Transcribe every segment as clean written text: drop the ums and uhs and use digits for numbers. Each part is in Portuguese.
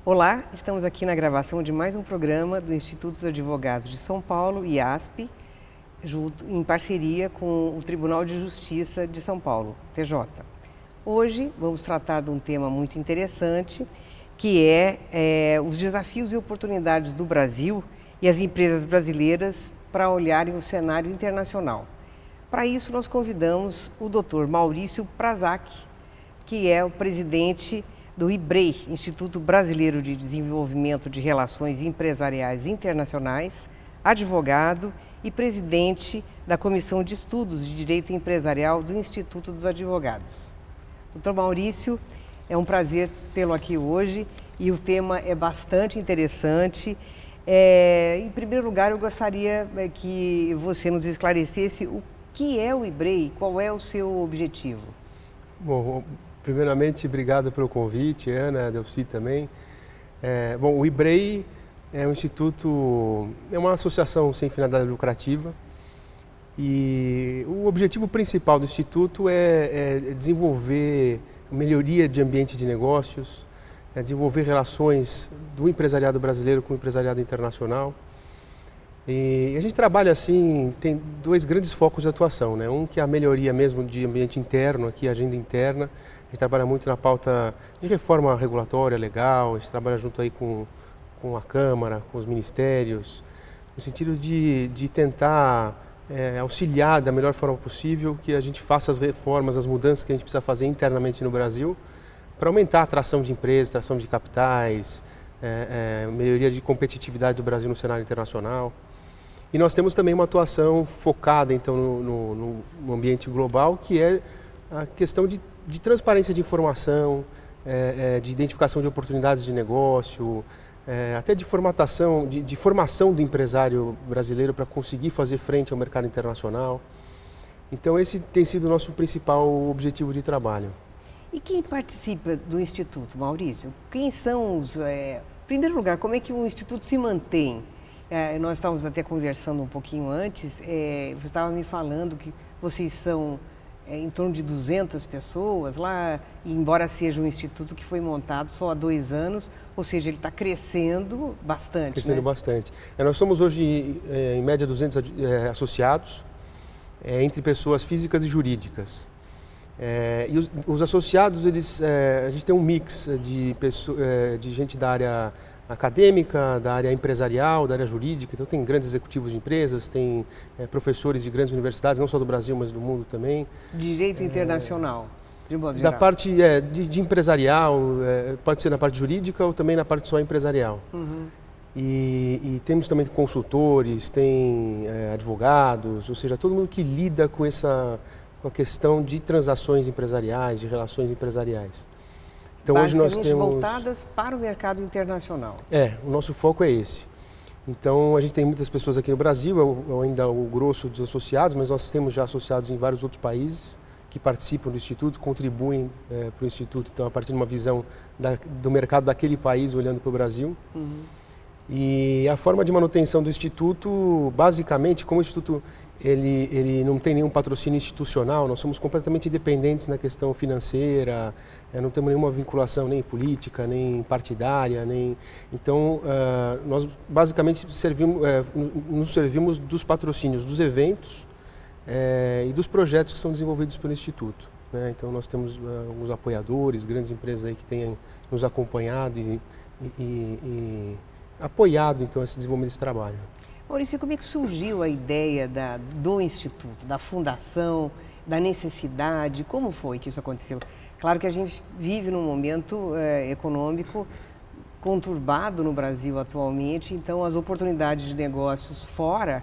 Olá, estamos aqui na gravação de mais um programa do Instituto dos Advogados de São Paulo, IASP, em parceria com o Tribunal de Justiça de São Paulo, TJ. Hoje vamos tratar de um tema muito interessante, que é os desafios e oportunidades do Brasil e as empresas brasileiras para olharem o cenário internacional. Para isso, nós convidamos o Dr. Maurício Prazac, que é o presidente do IBREI, Instituto Brasileiro de Desenvolvimento de Relações Empresariais Internacionais, advogado e presidente da Comissão de Estudos de Direito Empresarial do Instituto dos Advogados. Dr. Maurício, é um prazer tê-lo aqui hoje e o tema é bastante interessante. Em primeiro lugar, eu gostaria que você nos esclarecesse o que é o IBREI, qual é o seu objetivo. Bom, primeiramente, obrigado pelo convite, Ana, Delci também. O IBREI é um instituto, é uma associação sem finalidade lucrativa e o objetivo principal do instituto é desenvolver melhoria de ambiente de negócios, desenvolver relações do empresariado brasileiro com o empresariado internacional. E a gente trabalha assim, tem dois grandes focos de atuação, né? Um que é a melhoria mesmo de ambiente interno, aqui a agenda interna. A gente trabalha muito na pauta de reforma regulatória, legal, a gente trabalha junto aí com a Câmara, com os ministérios, no sentido de tentar auxiliar da melhor forma possível que a gente faça as reformas, as mudanças que a gente precisa fazer internamente no Brasil para aumentar a atração de empresas, atração de capitais, melhoria de competitividade do Brasil no cenário internacional. E nós temos também uma atuação focada então no ambiente global, que é a questão de transparência de informação, de identificação de oportunidades de negócio, até de formatação, de formação do empresário brasileiro para conseguir fazer frente ao mercado internacional. Então esse tem sido o nosso principal objetivo de trabalho. E quem participa do Instituto, Maurício? Quem são os... Em primeiro lugar, como é que o Instituto se mantém? Nós estávamos até conversando um pouquinho antes, você estava me falando que vocês são em torno de 200 pessoas lá, e embora seja um instituto que foi montado só há 2 anos, ou seja, ele está crescendo bastante. Crescendo bastante. Nós somos hoje, em média, 200 associados, entre pessoas físicas e jurídicas. E os associados, a gente tem um mix de gente da área acadêmica, da área empresarial, da área jurídica. Então tem grandes executivos de empresas, tem professores de grandes universidades, não só do Brasil, mas do mundo também. Direito internacional, de modo geral. Da parte de empresarial, pode ser na parte jurídica ou também na parte só empresarial. Uhum. E temos também consultores, tem advogados, ou seja, todo mundo que lida com a questão de transações empresariais, de relações empresariais. Então hoje nós temos voltadas para o mercado internacional. O nosso foco é esse. Então a gente tem muitas pessoas aqui no Brasil, ainda o grosso dos associados, mas nós temos já associados em vários outros países que participam do Instituto, contribuem para o Instituto, então a partir de uma visão do mercado daquele país, olhando para o Brasil. Uhum. E a forma de manutenção do Instituto, basicamente, como o Instituto ele não tem nenhum patrocínio institucional, nós somos completamente independentes na questão financeira, não temos nenhuma vinculação nem política, nem partidária, então nós basicamente nos servimos dos patrocínios dos eventos e dos projetos que são desenvolvidos pelo Instituto, né? Então nós temos alguns apoiadores, grandes empresas aí que têm nos acompanhado e apoiado então esse desenvolvimento desse trabalho. Maurício, como é que surgiu a ideia do Instituto, da fundação, da necessidade? Como foi que isso aconteceu? Claro que a gente vive num momento econômico conturbado no Brasil atualmente, então as oportunidades de negócios fora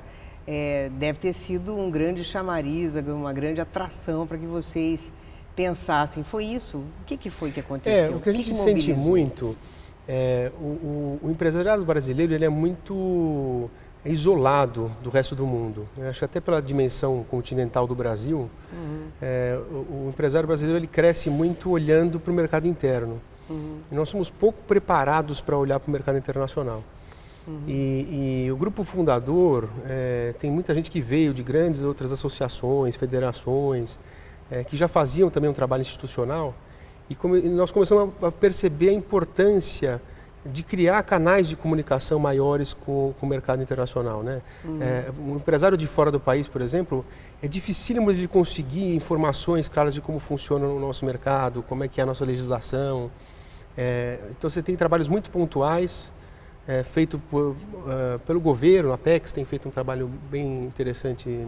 deve ter sido um grande chamariz, uma grande atração para que vocês pensassem. Foi isso? O que foi que aconteceu? O que a gente sente muito, o empresariado brasileiro ele é muito isolado do resto do mundo. Acho que até pela dimensão continental do Brasil, o empresário brasileiro ele cresce muito olhando para o mercado interno. Uhum. E nós somos pouco preparados para olhar para o mercado internacional. Uhum. E o grupo fundador, tem muita gente que veio de grandes outras associações, federações, que já faziam também um trabalho institucional. E nós começamos a perceber a importância de criar canais de comunicação maiores com o mercado internacional, né? Um empresário de fora do país, por exemplo, é dificílimo de conseguir informações claras de como funciona o nosso mercado, como é que é a nossa legislação. Então você tem trabalhos muito pontuais, feito pelo governo. A Apex tem feito um trabalho bem interessante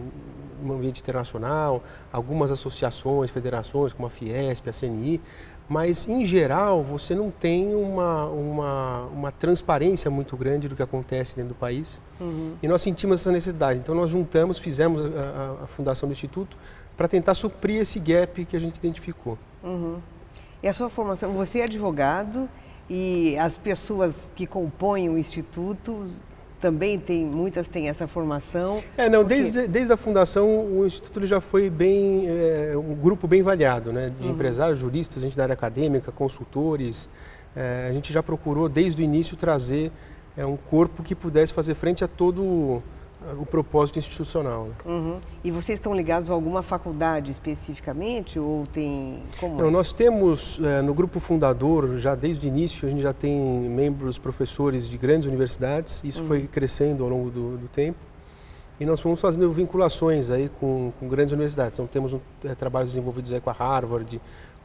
no ambiente internacional, algumas associações, federações como a Fiesp, a CNI, mas em geral você não tem uma transparência muito grande do que acontece dentro do país. E nós sentimos essa necessidade, então nós juntamos, fizemos a fundação do Instituto para tentar suprir esse gap que a gente identificou. E a sua formação, você é advogado e as pessoas que compõem o Instituto também muitas têm essa formação? Desde a fundação o Instituto ele já foi um grupo bem variado, né? De empresários, juristas, gente da área acadêmica, consultores. A gente já procurou desde o início trazer um corpo que pudesse fazer frente a todo o propósito institucional. Né? E vocês estão ligados a alguma faculdade especificamente ou tem como? Nós temos no grupo fundador, já desde o início, a gente já tem membros professores de grandes universidades, isso foi crescendo ao longo do tempo, e nós fomos fazendo vinculações aí com grandes universidades. Então temos trabalhos desenvolvidos aí com a Harvard,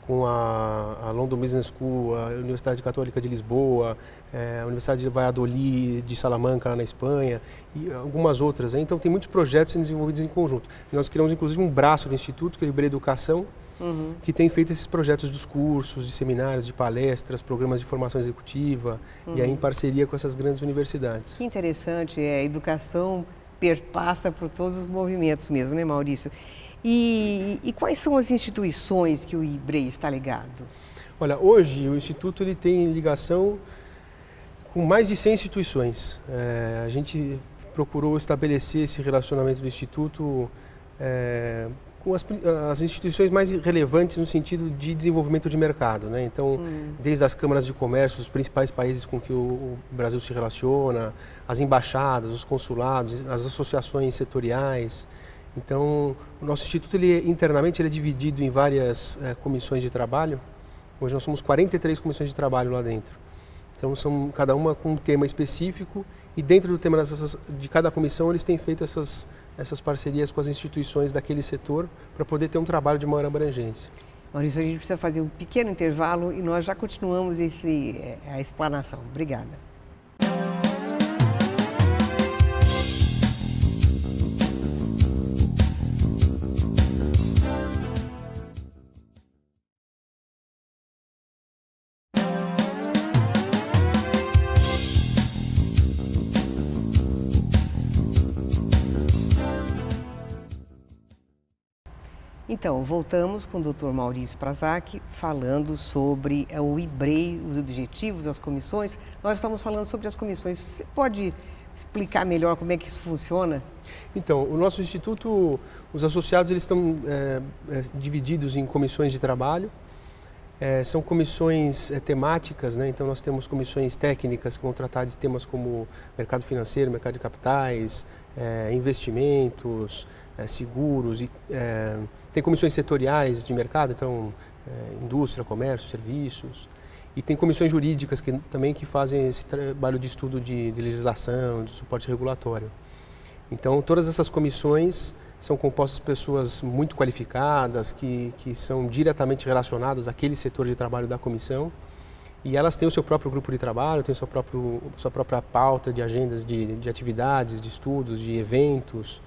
com a London Business School, a Universidade Católica de Lisboa, a Universidade de Valladolid, de Salamanca, lá na Espanha, e algumas outras. Então, tem muitos projetos sendo desenvolvidos em conjunto. Nós criamos, inclusive, um braço do Instituto, que é o Ibrei Educação, que tem feito esses projetos dos cursos, de seminários, de palestras, programas de formação executiva, e aí em parceria com essas grandes universidades. Que interessante, a educação perpassa por todos os movimentos mesmo, né, Maurício? E quais são as instituições que o Ibrei está ligado? Olha, hoje o Instituto ele tem ligação com mais de 100 instituições. A gente procurou estabelecer esse relacionamento do Instituto com as instituições mais relevantes no sentido de desenvolvimento de mercado, né? Então, desde as câmaras de comércio, os principais países com que o Brasil se relaciona, as embaixadas, os consulados, as associações setoriais. Então, o nosso Instituto, internamente, ele é dividido em várias comissões de trabalho. Hoje nós somos 43 comissões de trabalho lá dentro. Então, são cada uma com um tema específico e dentro do tema de cada comissão eles têm feito essas parcerias com as instituições daquele setor para poder ter um trabalho de maior abrangência. Maurício, a gente precisa fazer um pequeno intervalo e nós já continuamos a explanação. Obrigada. Então, voltamos com o Dr. Maurício Prasaki falando sobre o Ibrei, os objetivos das comissões. Nós estamos falando sobre as comissões. Você pode explicar melhor como é que isso funciona? Então, o nosso instituto, os associados eles estão divididos em comissões de trabalho. São comissões temáticas, né? Então nós temos comissões técnicas que vão tratar de temas como mercado financeiro, mercado de capitais, investimentos, seguros, tem comissões setoriais de mercado, então indústria, comércio, serviços, e tem comissões jurídicas também que fazem esse trabalho de estudo de legislação, de suporte regulatório. Então todas essas comissões são compostas por pessoas muito qualificadas, que são diretamente relacionadas àquele setor de trabalho da comissão, e elas têm o seu próprio grupo de trabalho, têm sua própria pauta de agendas de atividades, de estudos, de eventos.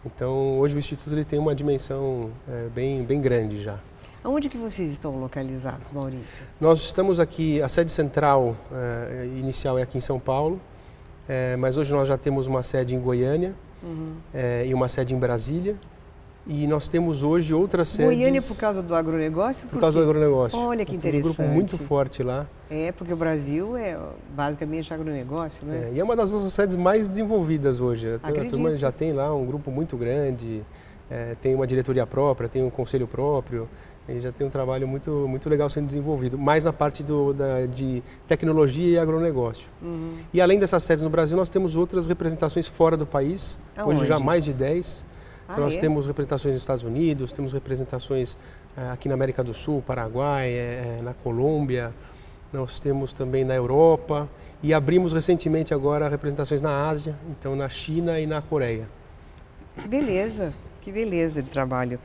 Então, hoje o Instituto ele tem uma dimensão bem grande já. Onde que vocês estão localizados, Maurício? Nós estamos aqui, a sede central inicial é aqui em São Paulo, mas hoje nós já temos uma sede em Goiânia e uma sede em Brasília. E nós temos hoje outras sedes... Goiânia por causa do agronegócio? Por causa do agronegócio. Olha que interessante. Temos um grupo muito forte lá. Porque o Brasil é basicamente agronegócio, né? E é uma das nossas sedes mais desenvolvidas hoje. A turma já tem lá um grupo muito grande, tem uma diretoria própria, tem um conselho próprio, ele já tem um trabalho muito legal sendo desenvolvido, mais na parte de tecnologia e agronegócio. E além dessas sedes no Brasil, nós temos outras representações fora do país, hoje já mais de 10. Então, nós temos representações nos Estados Unidos, temos representações aqui na América do Sul, Paraguai, na Colômbia, nós temos também na Europa e abrimos recentemente agora representações na Ásia, então na China e na Coreia. Que beleza de trabalho.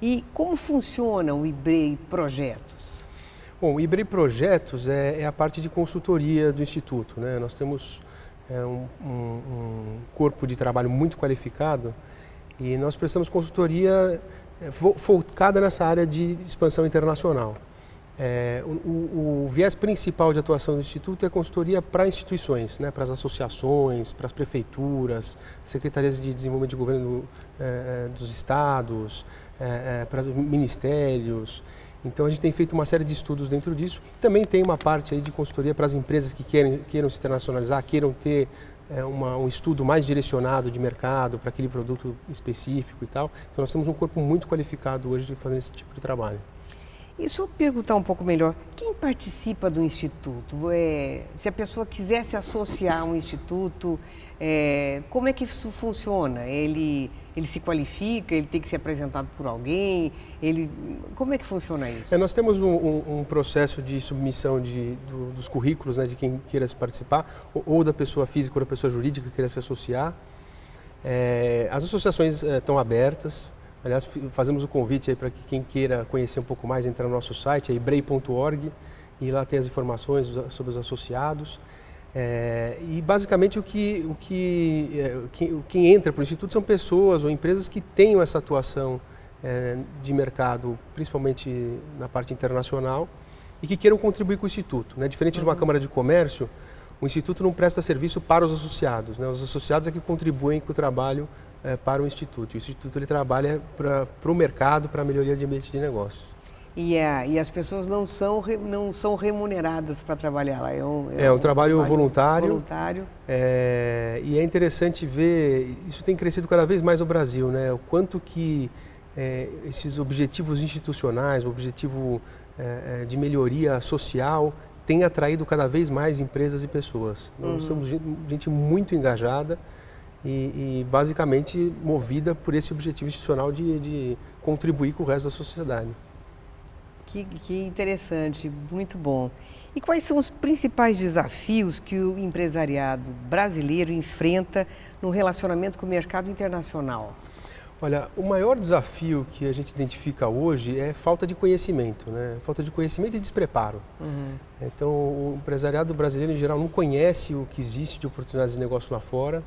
E como funciona o IBREI Projetos? Bom, o IBREI Projetos é a parte de consultoria do Instituto, né? Nós temos um corpo de trabalho muito qualificado e nós prestamos consultoria focada nessa área de expansão internacional. O viés principal de atuação do Instituto é consultoria para instituições, né, para as associações, para as prefeituras, secretarias de desenvolvimento de governo dos estados, para os ministérios. Então a gente tem feito uma série de estudos dentro disso. Também tem uma parte aí de consultoria para as empresas que queiram se internacionalizar, queiram ter um estudo mais direcionado de mercado para aquele produto específico e tal. Então nós temos um corpo muito qualificado hoje de fazer esse tipo de trabalho. E só perguntar um pouco melhor, quem participa do Instituto? Se a pessoa quiser se associar a um Instituto, como é que isso funciona? Ele se qualifica, ele tem que ser apresentado por alguém? Como é que funciona isso? Nós temos um processo de submissão dos currículos, né, de quem queira se participar, ou da pessoa física ou da pessoa jurídica que queira se associar. As associações estão abertas. Aliás, fazemos o convite aí para que quem queira conhecer um pouco mais, entrar no nosso site, é ibrei.org, e lá tem as informações sobre os associados. E basicamente quem entra para o Instituto são pessoas ou empresas que tenham essa atuação de mercado, principalmente na parte internacional, e que queiram contribuir com o Instituto, né? Diferente de uma Câmara de Comércio, o Instituto não presta serviço para os associados, né? Os associados é que contribuem com o trabalho para o Instituto. E o Instituto ele trabalha para o mercado, para a melhoria de ambiente de negócio. E as pessoas não são remuneradas para trabalhar lá? É um trabalho voluntário. E é interessante ver, isso tem crescido cada vez mais no Brasil, né? O quanto que esses objetivos institucionais, o objetivo de melhoria social, tem atraído cada vez mais empresas e pessoas. Nós somos gente muito engajada e basicamente movida por esse objetivo institucional de contribuir com o resto da sociedade. Que interessante, muito bom. E quais são os principais desafios que o empresariado brasileiro enfrenta no relacionamento com o mercado internacional? Olha, o maior desafio que a gente identifica hoje é falta de conhecimento, né? Falta de conhecimento e despreparo. Então, o empresariado brasileiro em geral não conhece o que existe de oportunidades de negócio lá fora,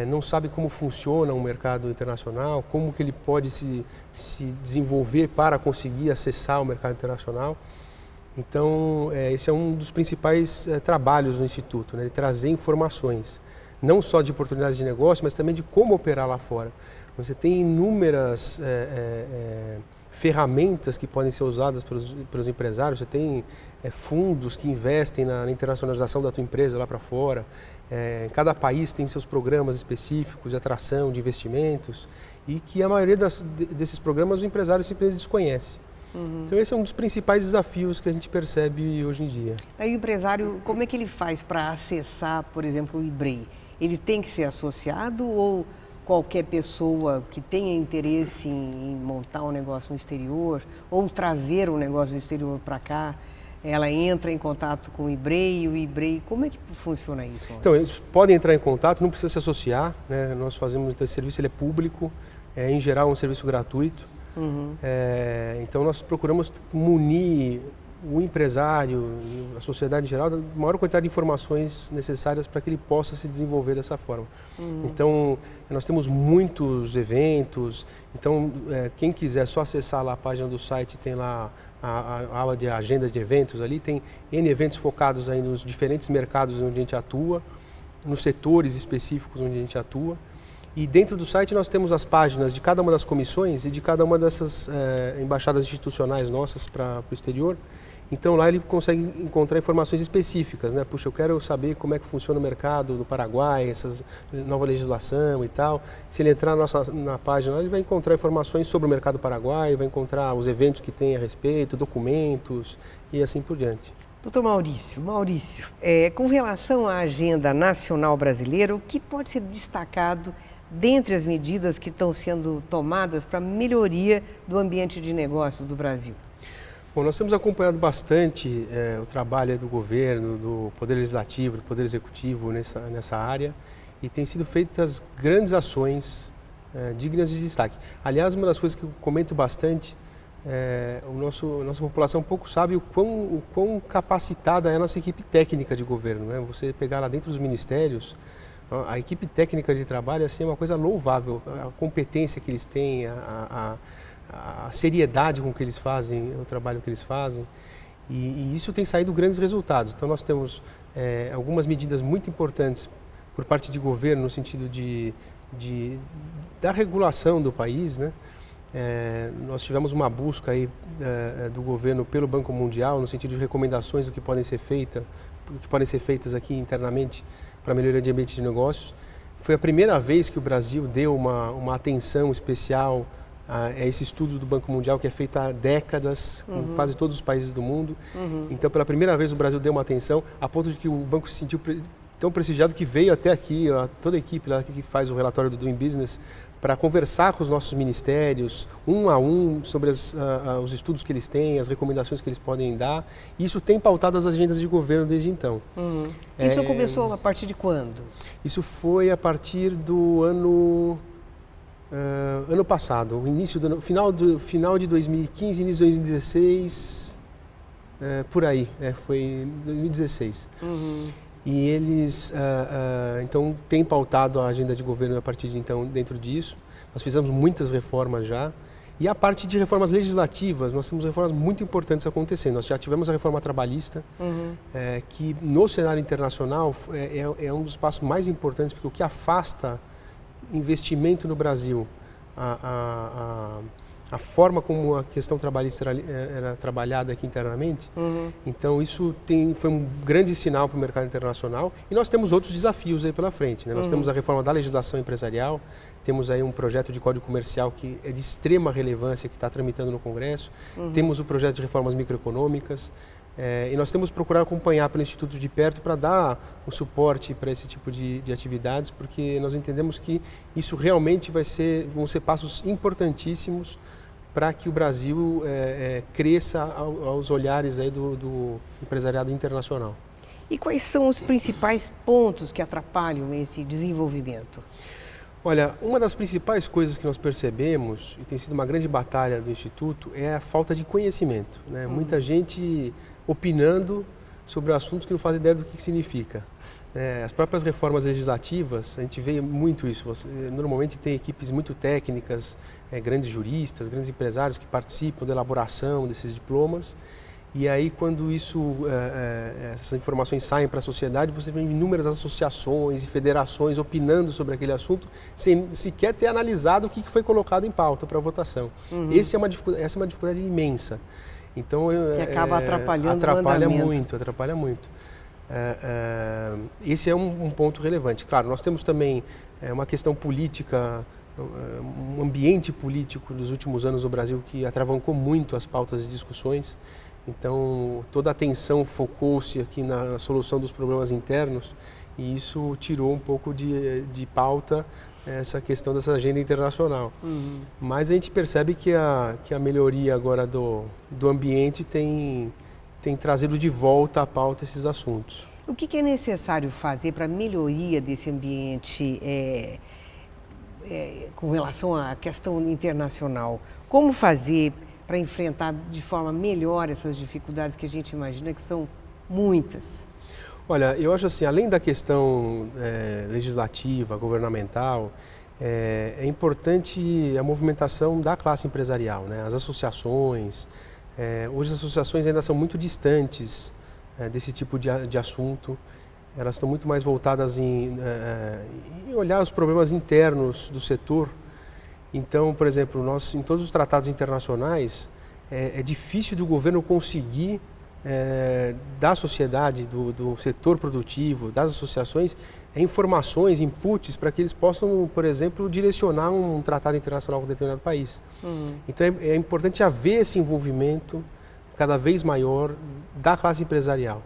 não sabe como funciona o mercado internacional, como que ele pode se desenvolver para conseguir acessar o mercado internacional. Então, esse é um dos principais trabalhos do Instituto, né? Ele trazer informações, não só de oportunidades de negócio, mas também de como operar lá fora. Você tem inúmeras ferramentas que podem ser usadas pelos empresários, você tem fundos que investem na internacionalização da tua empresa lá para fora. Cada país tem seus programas específicos de atração de investimentos e que a maioria desses programas os empresários simplesmente desconhecem. Então esse é um dos principais desafios que a gente percebe hoje em dia. Aí o empresário, como é que ele faz para acessar, por exemplo, o IBREI? Ele tem que ser associado ou qualquer pessoa que tenha interesse em montar um negócio no exterior ou trazer um negócio do exterior para cá, ela entra em contato com o IBREI e o IBREI, como é que funciona isso? Então, eles podem entrar em contato, não precisa se associar, né? Nós fazemos, então, esse serviço ele é público, em geral é um serviço gratuito. Então nós procuramos munir o empresário, a sociedade em geral, da maior quantidade de informações necessárias para que ele possa se desenvolver dessa forma. Então, nós temos muitos eventos, então quem quiser só acessar lá a página do site, tem lá a aba de agenda de eventos ali, tem N eventos focados aí nos diferentes mercados onde a gente atua, nos setores específicos onde a gente atua. E dentro do site nós temos as páginas de cada uma das comissões e de cada uma dessas embaixadas institucionais nossas para o exterior. Então lá ele consegue encontrar informações específicas, né? Puxa, eu quero saber como é que funciona o mercado do Paraguai, essa nova legislação e tal. Se ele entrar na página, ele vai encontrar informações sobre o mercado paraguaio, vai encontrar os eventos que tem a respeito, documentos e assim por diante. Doutor Maurício, com relação à agenda nacional brasileira, o que pode ser destacado dentre as medidas que estão sendo tomadas para a melhoria do ambiente de negócios do Brasil? Bom, nós temos acompanhado bastante o trabalho do governo, do Poder Legislativo, do Poder Executivo nessa área e tem sido feitas grandes ações dignas de destaque. Aliás, uma das coisas que eu comento bastante, a nossa população pouco sabe o quão capacitada é a nossa equipe técnica de governo, né? Você pegar lá dentro dos ministérios, a equipe técnica de trabalho assim, é uma coisa louvável, a competência que eles têm, a seriedade com que eles fazem, o trabalho que eles fazem, e isso tem saído grandes resultados. Então nós temos algumas medidas muito importantes por parte de governo no sentido da regulação do país, né? Nós tivemos uma busca aí do governo pelo Banco Mundial no sentido de recomendações do que podem ser feitas aqui internamente para a melhoria de ambiente de negócios. Foi a primeira vez que o Brasil deu uma atenção especial a esse estudo do Banco Mundial que é feito há décadas com quase todos os países do mundo. Então, pela primeira vez o Brasil deu uma atenção a ponto de que o banco se sentiu tão prestigiado que veio até aqui, toda a equipe lá que faz o relatório do Doing Business para conversar com os nossos ministérios, um a um, sobre os estudos que eles têm, as recomendações que eles podem dar. E isso tem pautado as agendas de governo desde então. Isso começou a partir de quando? Isso foi a partir do ano passado, final de 2015, início de 2016, por aí, foi em 2016. E eles, então, têm pautado a agenda de governo a partir de então dentro disso. Nós fizemos muitas reformas já. E a parte de reformas legislativas, nós temos reformas muito importantes acontecendo. Nós já tivemos a reforma trabalhista, que no cenário internacional é um dos passos mais importantes, porque o que afasta investimento no Brasil, a forma como a questão trabalhista era trabalhada aqui internamente, então isso foi um grande sinal para o mercado internacional e nós temos outros desafios aí pela frente, né? Nós temos a reforma da legislação empresarial, temos aí um projeto de Código Comercial que é de extrema relevância, que está tramitando no Congresso, temos o projeto de reformas microeconômicas, e nós temos que procurar acompanhar pelo Instituto de perto para dar o suporte para esse tipo de atividades, porque nós entendemos que isso realmente vão ser passos importantíssimos para que o Brasil cresça aos olhares aí do empresariado internacional. E quais são os principais pontos que atrapalham esse desenvolvimento? Olha, uma das principais coisas que nós percebemos, e tem sido uma grande batalha do Instituto, é a falta de conhecimento, né? Muita gente opinando sobre assuntos que não fazem ideia do que significa. As próprias reformas legislativas, a gente vê muito isso. Normalmente tem equipes muito técnicas, grandes juristas, grandes empresários que participam da elaboração desses diplomas. E aí, quando essas informações saem para a sociedade, você vê inúmeras associações e federações opinando sobre aquele assunto, sem sequer ter analisado o que foi colocado em pauta para votação. Essa é uma dificuldade imensa. Então, que acaba atrapalhando atrapalha muito. Esse é um ponto relevante. Claro, nós temos também uma questão política, um ambiente político dos últimos anos no Brasil que atravancou muito as pautas e discussões. Então, toda a atenção focou-se aqui na solução dos problemas internos e isso tirou um pouco de pauta essa questão dessa agenda internacional. Mas a gente percebe que a melhoria agora do ambiente tem trazido de volta à pauta esses assuntos. O que é necessário fazer para a melhoria desse ambiente com relação à questão internacional? Como fazer para enfrentar de forma melhor essas dificuldades que a gente imagina que são muitas? Olha, eu acho assim, além da questão legislativa, governamental, é importante a movimentação da classe empresarial, né? As associações. Hoje as associações ainda são muito distantes desse tipo de assunto. Elas estão muito mais voltadas em olhar os problemas internos do setor. Então, por exemplo, em todos os tratados internacionais, é difícil do governo conseguir da sociedade, do setor produtivo, das associações, informações, inputs para que eles possam, por exemplo, direcionar um tratado internacional com um determinado país. Então é importante haver esse envolvimento cada vez maior da classe empresarial.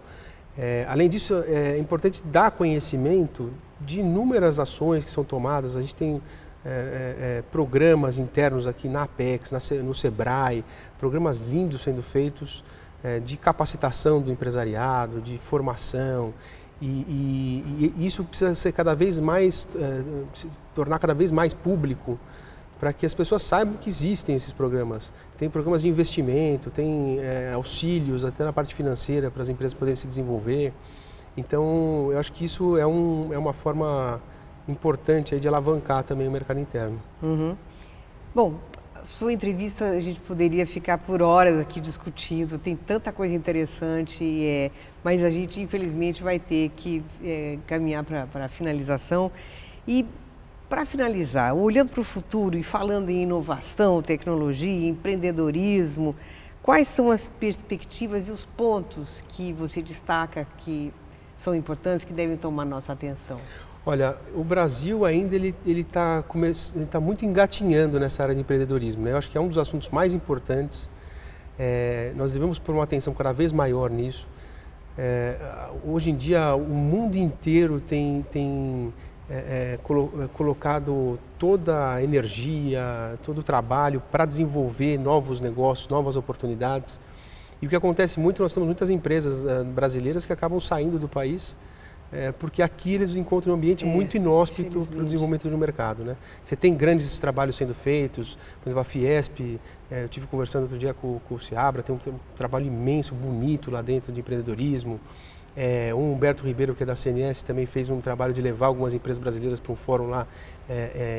Além disso, é importante dar conhecimento de inúmeras ações que são tomadas. A gente tem programas internos aqui na Apex, no Sebrae, programas lindos sendo feitos de capacitação do empresariado, de formação, e isso precisa ser cada vez mais, se tornar cada vez mais público, para que as pessoas saibam que existem esses programas. Tem programas de investimento, tem auxílios até na parte financeira para as empresas poderem se desenvolver. Então, eu acho que isso é uma forma importante aí de alavancar também o mercado interno. Uhum. Bom, sua entrevista a gente poderia ficar por horas aqui discutindo, tem tanta coisa interessante, mas a gente infelizmente vai ter que caminhar para a finalização. E para finalizar, olhando para o futuro e falando em inovação, tecnologia, empreendedorismo, quais são as perspectivas e os pontos que você destaca que são importantes, que devem tomar nossa atenção? Olha, o Brasil ainda ele está muito engatinhando nessa área de empreendedorismo, né? Eu acho que é um dos assuntos mais importantes. Nós devemos pôr uma atenção cada vez maior nisso. Hoje em dia, o mundo inteiro tem colocado toda a energia, todo o trabalho para desenvolver novos negócios, novas oportunidades. E o que acontece muito, nós temos muitas empresas brasileiras que acabam saindo do país porque aqui eles encontram um ambiente muito inóspito para o desenvolvimento do mercado, né? Você tem grandes trabalhos sendo feitos, por exemplo, a Fiesp, eu estive conversando outro dia com o Seabra, tem um trabalho imenso, bonito lá dentro de empreendedorismo. O Humberto Ribeiro, que é da CNS, também fez um trabalho de levar algumas empresas brasileiras para um fórum lá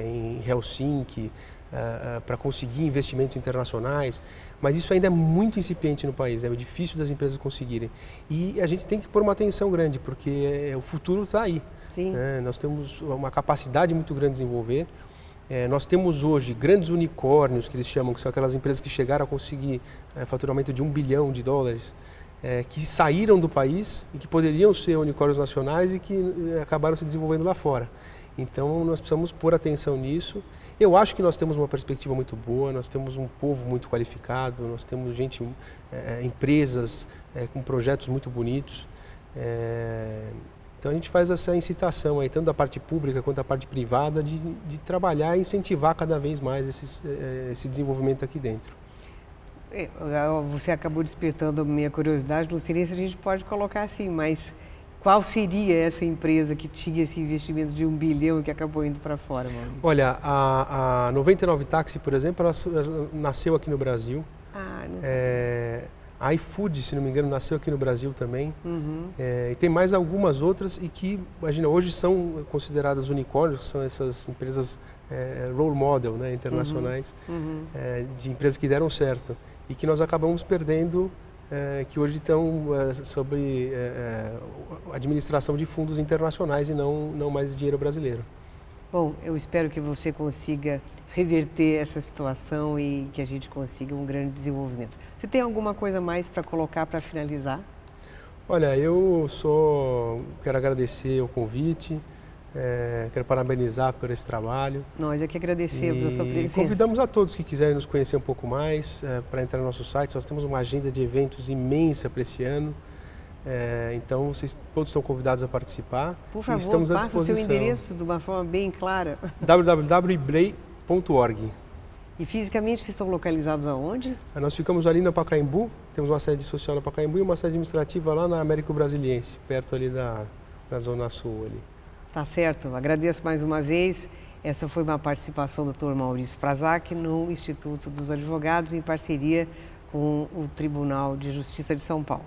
em Helsinki, para conseguir investimentos internacionais, mas isso ainda é muito incipiente no país, é difícil das empresas conseguirem. E a gente tem que pôr uma atenção grande, porque o futuro está aí. Sim. Nós temos uma capacidade muito grande de desenvolver. Nós temos hoje grandes unicórnios, que eles chamam, que são aquelas empresas que chegaram a conseguir faturamento de $1 bilhão, que saíram do país e que poderiam ser unicórnios nacionais e que acabaram se desenvolvendo lá fora. Então nós precisamos pôr atenção nisso. Eu acho que nós temos uma perspectiva muito boa, nós temos um povo muito qualificado, nós temos empresas com projetos muito bonitos. Então a gente faz essa incitação aí, tanto da parte pública quanto da parte privada, de trabalhar e incentivar cada vez mais esse desenvolvimento aqui dentro. Você acabou despertando a minha curiosidade, não sei se a gente pode colocar assim, mas qual seria essa empresa que tinha esse investimento de $1 bilhão e que acabou indo para fora, Maurício? Olha, a 99 Táxi, por exemplo, ela nasceu aqui no Brasil. Não sei. A iFood, se não me engano, nasceu aqui no Brasil também. Uhum. E tem mais algumas outras e que, imagina, hoje são consideradas unicórnios, que são essas empresas role model, né, internacionais, de empresas que deram certo e que nós acabamos perdendo, que hoje estão sobre administração de fundos internacionais e não mais dinheiro brasileiro. Bom, eu espero que você consiga reverter essa situação e que a gente consiga um grande desenvolvimento. Você tem alguma coisa mais para colocar para finalizar? Olha, eu quero agradecer o convite, quero parabenizar por esse trabalho. Nós é que agradecemos a sua presença. Convidamos a todos que quiserem nos conhecer um pouco mais para entrar no nosso site. Nós temos uma agenda de eventos imensa para esse ano. Então, vocês todos estão convidados a participar. Por favor, estamos à passa o seu disposição. endereço de uma forma bem clara. www.ibrei.org. E fisicamente vocês estão localizados aonde? Nós ficamos ali na Pacaembu, temos uma sede social na Pacaembu e uma sede administrativa lá na Américo Brasiliense, perto ali da Zona Sul. Ali. Tá certo, agradeço mais uma vez. Essa foi uma participação do Dr. Maurício Prazac no Instituto dos Advogados, em parceria com o Tribunal de Justiça de São Paulo.